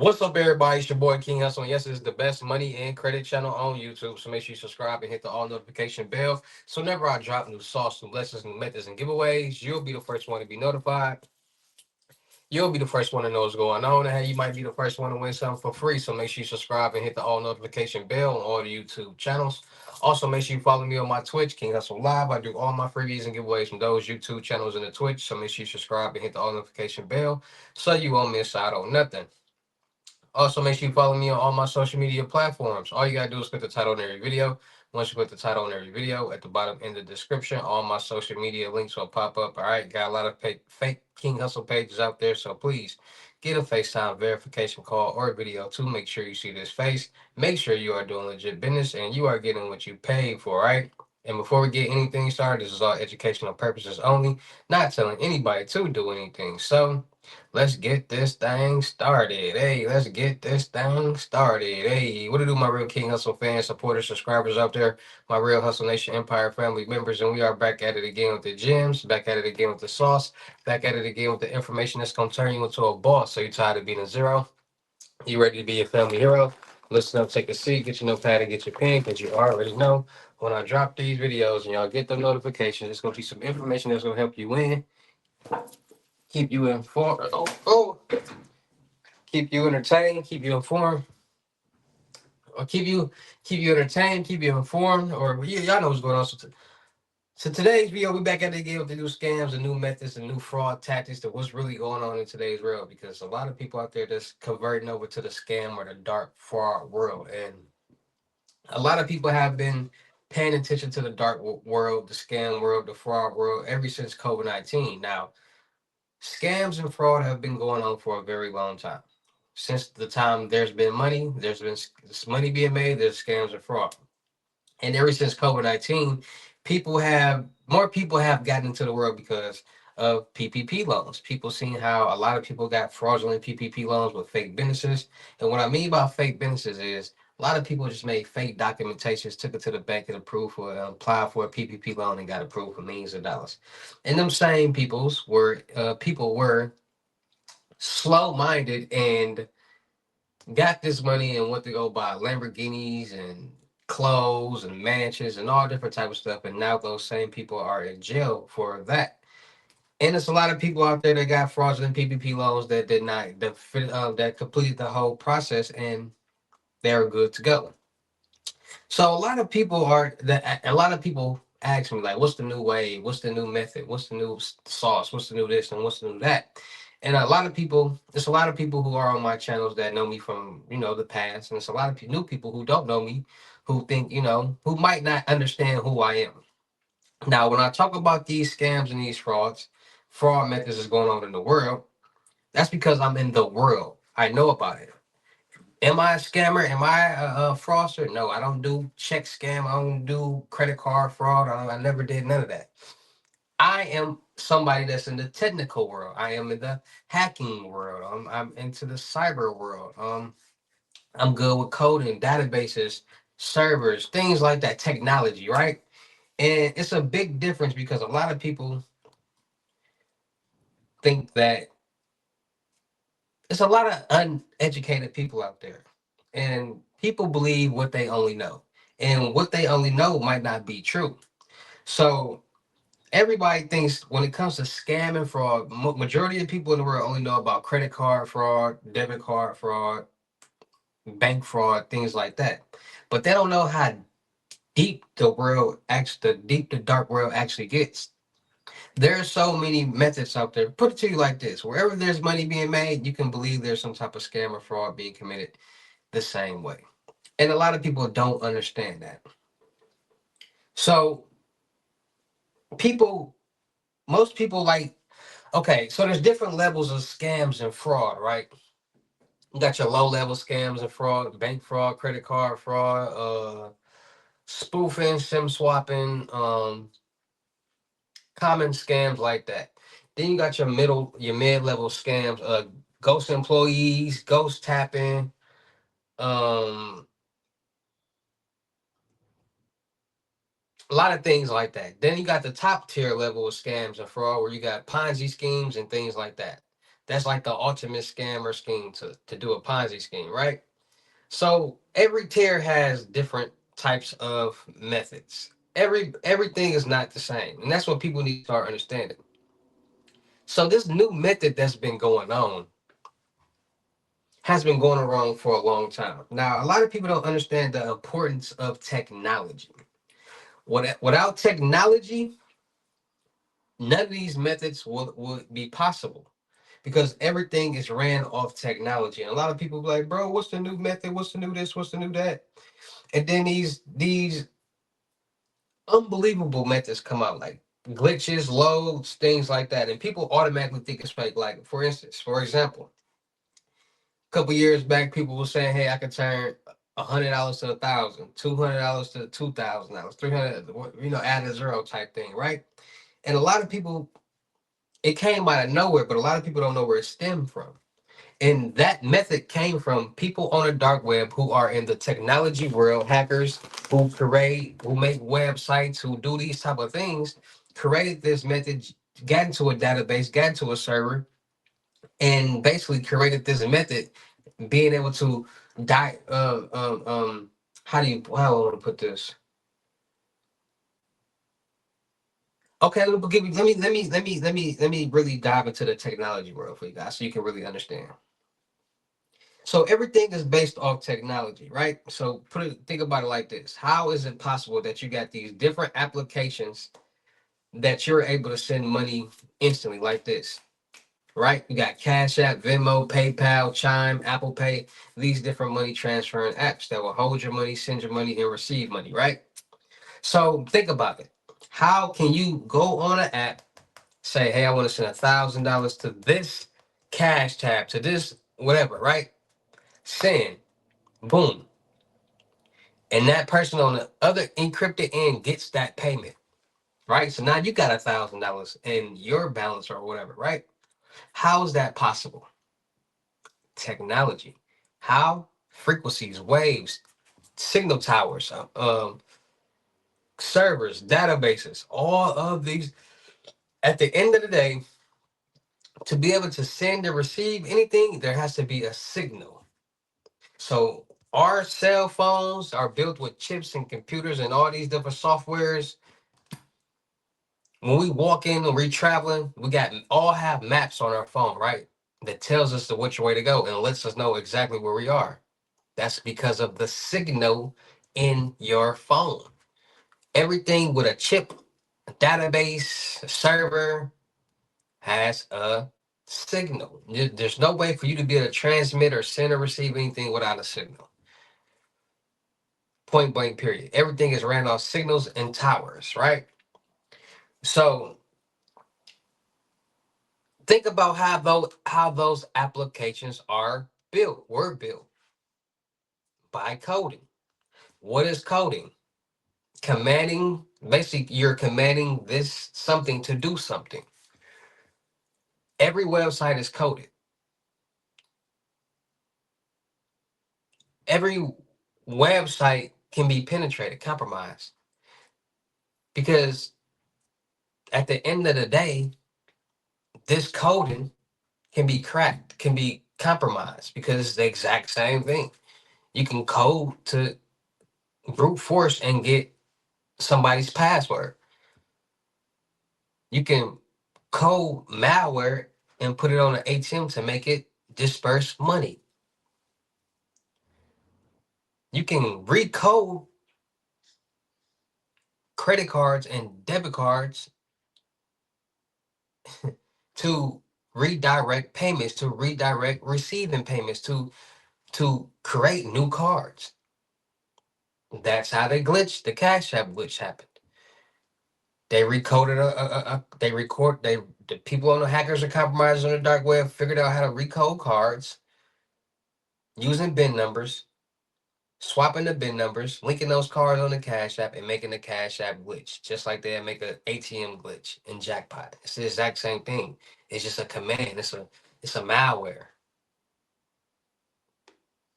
What's up, everybody? It's your boy King Hussle. And yes, it's the best money and credit channel on YouTube. So make sure you subscribe and hit the all notification bell. So whenever I drop new sauce, new lessons, new methods, and giveaways, you'll be the first one to be notified. You'll be the first one to know what's going on. And hey, you might be the first one to win something for free. So make sure you subscribe and hit the all notification bell on all the YouTube channels. Also, make sure you follow me on my Twitch, King Hustle Live. I do all my freebies and giveaways from those YouTube channels and the Twitch. So make sure you subscribe and hit the all notification bell so you won't miss out on nothing. Also, make sure you follow me on all my social media platforms. All you gotta do is click the title on every video. Once you put the title on every video, at the bottom in the description, all my social media links will pop up. All right, got a lot of fake King Hustle pages out there, so please get a FaceTime verification call or video to make sure you see this face. Make sure you are doing legit business and you are getting what you paid for, right? And before we get anything started, this is all educational purposes only, not telling anybody to do anything. So, let's get this thing started. Hey, let's get this thing started. Hey, what to do, my real King Hustle fans, supporters, subscribers out there, my real Hustle Nation Empire family members, and we are back at it again with the gems, back at it again with the sauce, back at it again with the information that's gonna turn you into a boss. So you tired of being a zero? You ready to be a family hero? Listen up, take a seat, get your notepad and get your pen, because you already know when I drop these videos and y'all get the notifications, it's gonna be some information that's gonna help you win, keep you informed. Keep you entertained, keep you informed, or keep you entertained, keep you informed, or y'all know what's going on. So today's video, we back at it again with the new scams and new methods and new fraud tactics to what's really going on in today's world. Because a lot of people out there just converting over to the scam or the dark fraud world, and a lot of people have been paying attention to the dark world, the scam world, the fraud world ever since COVID-19. Now, scams and fraud have been going on for a very long time. Since the time there's been money, there's been money being made, there's scams and fraud. And ever since COVID-19, more people have gotten into the world because of PPP loans. People seeing how a lot of people got fraudulent PPP loans with fake businesses. And what I mean by fake businesses is a lot of people just made fake documentations, took it to the bank and approved for, applied for a PPP loan and got approved for millions of dollars. And them same people were slow minded and got this money and went to go buy Lamborghinis and clothes and mansions and all different type of stuff. And now those same people are in jail for that. And there's a lot of people out there that got fraudulent PPP loans that did not that completed the whole process and they're good to go. So a lot of people ask me like, what's the new way? What's the new method? What's the new sauce? What's the new this and what's the new that? And there's a lot of people who are on my channels that know me from, the past. And it's a lot of new people who don't know me, who think, who might not understand who I am. Now, when I talk about these scams and these fraud methods that's going on in the world, that's because I'm in the world. I know about it. Am I a scammer? Am I a fraudster? No, I don't do check scam. I don't do credit card fraud. I never did none of that. I am somebody that's in the technical world. I am in the hacking world. I'm into the cyber world. I'm good with coding, databases, servers, things like that, technology, right? And it's a big difference because a lot of people think that there's a lot of uneducated people out there, and people believe what they only know, and what they only know might not be true. So everybody thinks when it comes to scam and fraud, majority of people in the world only know about credit card fraud, debit card fraud, bank fraud, things like that. But they don't know how deep the dark world actually gets. There are so many methods out there. Put it to you like this: wherever there's money being made, you can believe there's some type of scam or fraud being committed the same way. And a lot of people don't understand that. So people, most people like, okay, so there's different levels of scams and fraud, right? You got your low level scams and fraud, bank fraud, credit card fraud, spoofing, sim swapping, common scams like that. Then you got your mid level scams, ghost employees, ghost tapping, um, a lot of things like that. Then you got the top tier level of scams and fraud where you got Ponzi schemes and things like that. That's like the ultimate scam or scheme to do a Ponzi scheme, right? So every tier has different types of methods. Everything is not the same, and that's what people need to start understanding. So this new method that's been going on has been going around for a long time. Now, a lot of people don't understand the importance of technology. Without technology, none of these methods would be possible because everything is ran off technology. And a lot of people be like, bro, what's the new method? What's the new this? What's the new that? And then these unbelievable methods come out like glitches, loads, things like that. And people automatically think it's fake. Like, for instance, for example, a couple years back, people were saying, hey, I could turn $100 to 1,000, $200 to $2,000, 300, add a zero type thing, right? And a lot of people, it came out of nowhere, but a lot of people don't know where it stemmed from. And that method came from people on the dark web who are in the technology world, hackers who create, who make websites, who do these type of things, created this method, got into a database, got into a server, and basically created this method, being able to how do you how I want to put this? Okay, let me really dive into the technology world for you guys so you can really understand. So everything is based off technology, right? So think about it like this. How is it possible that you got these different applications that you're able to send money instantly like this? Right? You got Cash App, Venmo, PayPal, Chime, Apple Pay, these different money transferring apps that will hold your money, send your money, and receive money, right? So think about it. How can you go on an app, say, hey, I want to send $1,000 to this Cash Tab, to this whatever, right? Send, boom. And that person on the other encrypted end gets that payment, right? So now you got $1,000 in your balance or whatever, right? How is that possible? Technology. How? Frequencies, waves, signal towers, servers, databases, all of these. At the end of the day, to be able to send or receive anything, there has to be a signal. So our cell phones are built with chips and computers and all these different softwares. When we walk in and we're traveling, we got all have maps on our phone, right? That tells us the which way to go and lets us know exactly where we are. That's because of the signal in your phone. Everything with a chip, a database, a server has a signal. There's no way for you to be able to transmit or send or receive anything without a signal. Point blank, period. Everything is ran off signals and towers, right? So think about how those applications were built by coding. What is coding? Commanding, basically, you're commanding this something to do something. Every website is coded. Every website can be penetrated, compromised. Because at the end of the day, this coding can be cracked, can be compromised because it's the exact same thing. You can code to brute force and get somebody's password. You can code malware and put it on an ATM to make it disperse money. You can recode credit cards and debit cards to redirect payments, to redirect receiving payments, to create new cards. That's how they glitched. The Cash App glitch happened. They recoded they record they the people on the hackers and compromisers on the dark web figured out how to recode cards using bin numbers, swapping the bin numbers, linking those cards on the Cash App, and making the Cash App glitch, just like they make an ATM glitch in Jackpot. It's the exact same thing. It's just a command. It's a malware.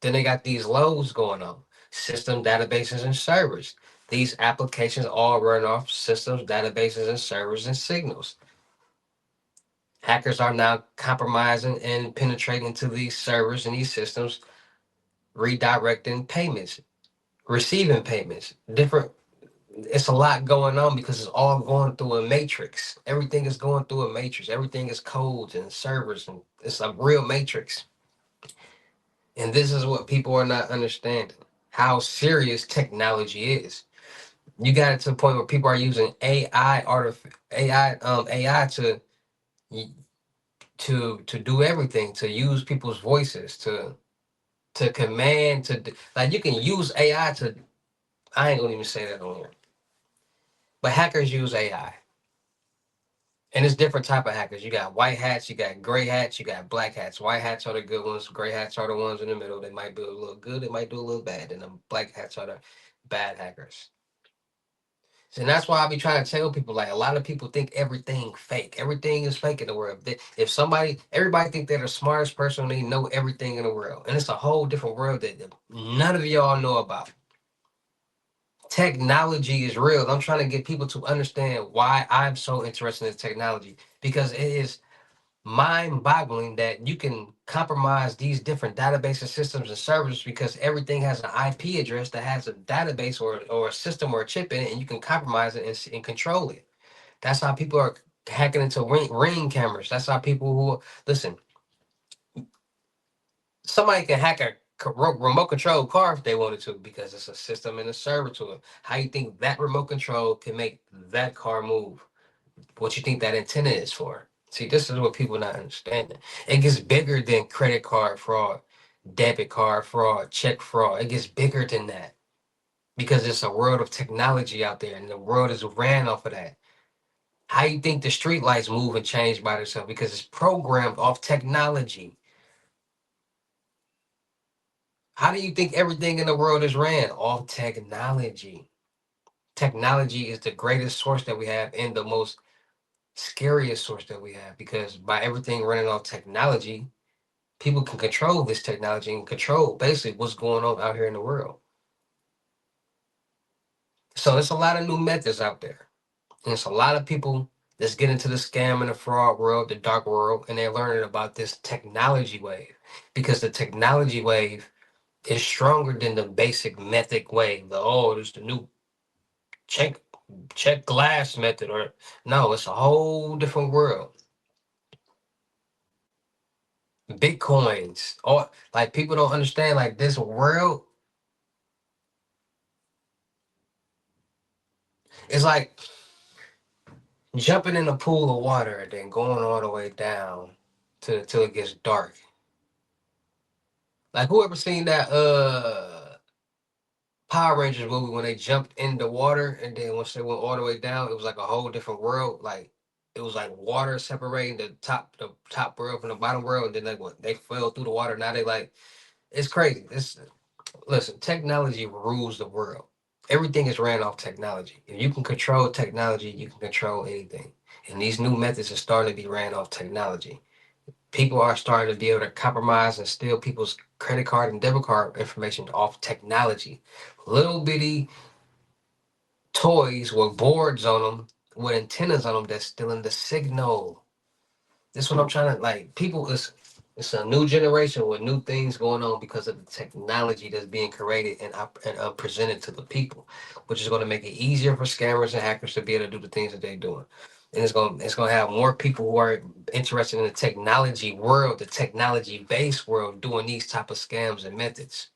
Then they got these loads going on, system, databases, and servers. These applications all run off systems, databases, and servers and signals. Hackers are now compromising and penetrating into these servers and these systems, redirecting payments, receiving payments. Different. It's a lot going on because it's all going through a matrix. Everything is going through a matrix. Everything is codes and servers, and it's a real matrix. And this is what people are not understanding: how serious technology is. You got it to the point where people are using AI to do everything, to use people's voices, to command, like you can use AI to. I ain't gonna even say that on here, but hackers use AI. And it's different type of hackers. You got white hats, you got gray hats, you got black hats. White hats are the good ones. Gray hats are the ones in the middle. They might do a little good, they might do a little bad. And the black hats are the bad hackers. And that's why I be trying to tell people, like, a lot of people think everything fake. Everything is fake in the world. If somebody, everybody think they're the smartest person, they know everything in the world. And it's a whole different world that none of y'all know about. Technology is real. I'm trying to get people to understand why I'm so interested in technology, because it is mind-boggling that you can compromise these different databases, systems, and servers, because everything has an IP address that has a database or a system or a chip in it, and you can compromise it and control it. That's how people are hacking into ring cameras. That's how people who listen. Somebody can hack a remote control car if they wanted to, because it's a system and a server to it. How you think that remote control can make that car move? What you think that antenna is for? See, this is what people not understanding. It gets bigger than credit card fraud, debit card fraud, check fraud. It gets bigger than that because it's a world of technology out there, and the world is ran off of that. How you think the street lights move and change by themselves? Because it's programmed off technology. How do you think everything in the world is ran? Off technology. Technology is the greatest source that we have and the most scariest source that we have, because by everything running off technology, people can control this technology and control basically what's going on out here in the world. So it's a lot of new methods out there. And it's a lot of people that's getting into the scam and the fraud world, the dark world, and they're learning about this technology wave, because the technology wave is stronger than the basic method wave. There's the new check check glass method, or no, it's a whole different world. Bitcoins, or like people don't understand, like this world is like jumping in a pool of water and then going all the way down to till it gets dark. Like whoever seen that Power Rangers movie when they jumped in the water and then once they went all the way down, it was like a whole different world. Like it was like water separating the top world from the bottom world, and then they fell through the water. Now they like it's crazy. It's listen, technology rules the world. Everything is ran off technology. If you can control technology, you can control anything. And these new methods are starting to be ran off technology. People are starting to be able to compromise and steal people's credit card and debit card information off technology. Little bitty toys with boards on them, with antennas on them that's stealing the signal. This is what I'm trying to like. People, it's a new generation with new things going on because of the technology that's being created and presented to the people, which is going to make it easier for scammers and hackers to be able to do the things that they're doing. And it's gonna have more people who are interested in the technology world, the technology based world, doing these type of scams and methods.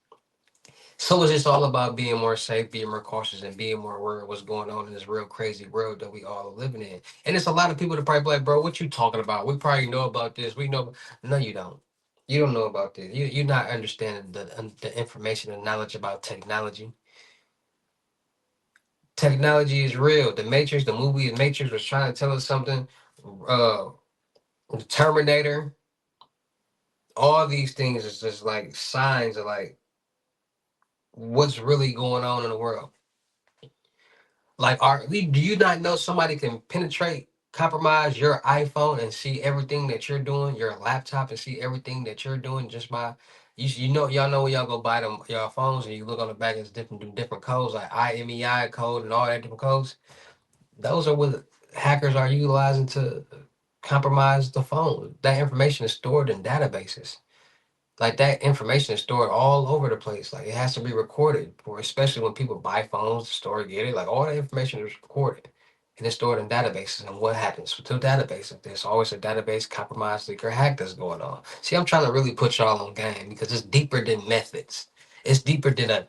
So it's just all about being more safe, being more cautious, and being more aware of what's going on in this real crazy world that we all are living in. And it's a lot of people that probably be like, bro, what you talking about? We probably know about this. We know. No, you don't. You don't know about this. You're not understanding the information and knowledge about technology. Technology is real. The Matrix, the movie The Matrix was trying to tell us something. Uh, the Terminator, all these things is just like signs of like what's really going on in the world. Like, do you not know somebody can penetrate, compromise your iPhone and see everything that you're doing, your laptop and see everything that you're doing just by y'all know when y'all go buy them y'all phones and you look on the back, it's different codes like IMEI code and all that different codes. Those are what hackers are utilizing to compromise the phone. That information is stored in databases. Like that information is stored all over the place. Like it has to be recorded for, especially when people buy phones, the store get it. Like all the information is recorded and it's stored in databases. And what happens to the database? If there's always a database compromise, leak, or hack that's going on. See, I'm trying to really put y'all on game because it's deeper than methods. It's deeper than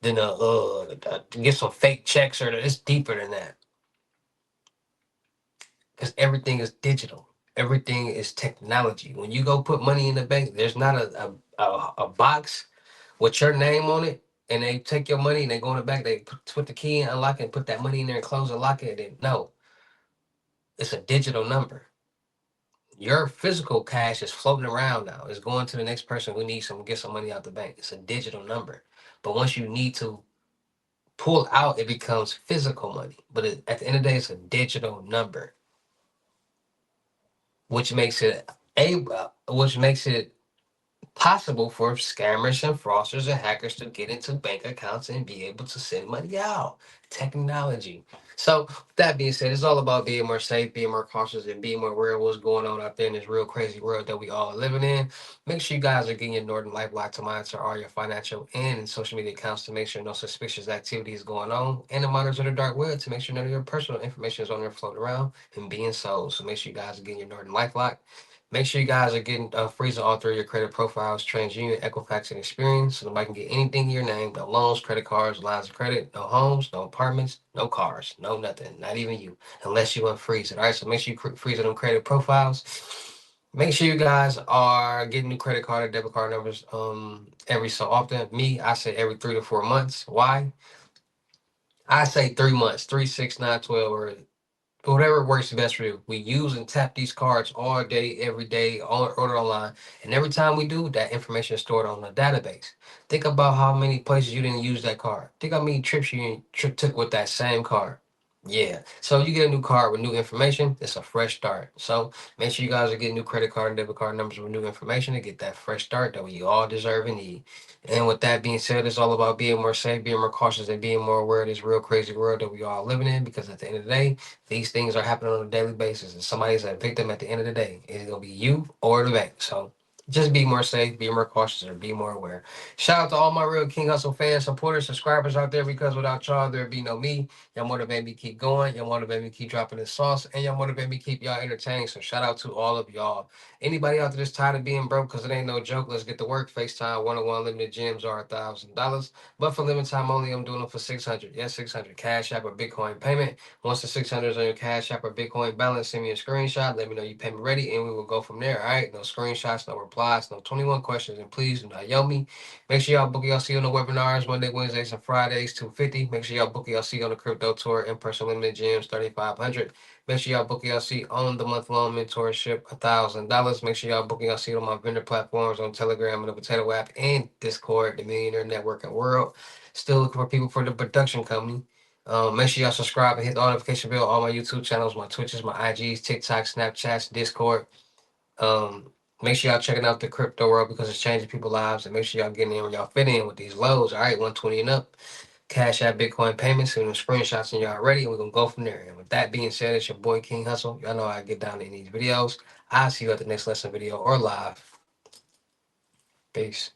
to get some fake checks or it's deeper than that because everything is digital. Everything is technology. When you go put money in the bank, there's not a box with your name on it, and they take your money and they go in the back. They put the key in, unlock it, and put that money in there and close and lock it. And no, it's a digital number. Your physical cash is floating around now. It's going to the next person who needs some get some money out the bank. It's a digital number. But once you need to pull out, it becomes physical money. But at the end of the day, it's a digital number, which makes it which makes it possible for scammers and fraudsters and hackers to get into bank accounts and be able to send money out. Technology. So that being said, it's all about being more safe, being more cautious, and being more aware of what's going on out there in this real crazy world that we all are living in. Make sure you guys are getting your Norton LifeLock to monitor all your financial and social media accounts to make sure no suspicious activity is going on, and to monitor the dark web to make sure none of your personal information is on there floating around and being sold. So make sure you guys are getting your Norton LifeLock. Make sure you guys are getting freezing all three of your credit profiles, TransUnion, Equifax, and Experience, so nobody can get anything in your name. No loans, credit cards, lines of credit, no homes, no apartments, no cars, no nothing, not even you, unless you unfreeze it. All right, so make sure you freeze them credit profiles. Make sure you guys are getting new credit card or debit card numbers every so often. Me, I say every 3 to 4 months. Why? I say 3 months, 3, 6, 9, 12, or whatever works best for you. We use and tap these cards all day, every day, order online. And every time we do, that information is stored on a database. Think about how many places you didn't use that card. Think how many trips you took with that same card. Yeah. So you get a new card with new information, it's a fresh start. So make sure you guys are getting new credit card and debit card numbers with new information to get that fresh start that we all deserve and need. And with that being said, it's all about being more safe, being more cautious, and being more aware of this real crazy world that we all living in. Because at the end of the day, these things are happening on a daily basis, and somebody's a victim at the end of the day. It's gonna be you or the bank. So just be more safe, be more cautious, or be more aware. Shout out to all my real King Hustle fans, supporters, subscribers out there. Because without y'all, there'd be no me. Y'all motivate me keep going. Y'all motivate me keep dropping the sauce, and y'all motivate me keep y'all entertained. So shout out to all of y'all. Anybody out there that's tired of being broke, because it ain't no joke. Let's get to work. FaceTime 101 limited gems are $1,000, but for limited time only, I'm doing them for 600. Yes, 600 cash app or Bitcoin payment. Once the 600 is on your Cash App or Bitcoin balance, send me a screenshot. Let me know you payment ready, and we will go from there. All right, no screenshots, no replies, no 21 questions, and please do not yell me. Make sure y'all book y'all see on the webinars Monday, Wednesdays, and Fridays, 250. Make sure y'all book y'all see on the crypto tour in person limited gems, 3,500. Make sure y'all book y'all see on the month long mentorship, $1,000. Make sure y'all book y'all see on my vendor platforms on Telegram and the Potato app and Discord, the Millionaire Network and World. Still looking for people for the production company. Make sure y'all subscribe and hit the notification bell. All my YouTube channels, my Twitches, my IGs, TikTok, Snapchats, Discord. Um, Make sure y'all checking out the crypto world because it's changing people's lives. And make sure y'all getting in when y'all fit in with these lows. All right, 120 and up. Cash App, Bitcoin payments, and the screenshots, and y'all ready. And we're gonna go from there. And with that being said, it's your boy King Hustle. Y'all know how I get down in these videos. I'll see you at the next lesson video or live. Peace.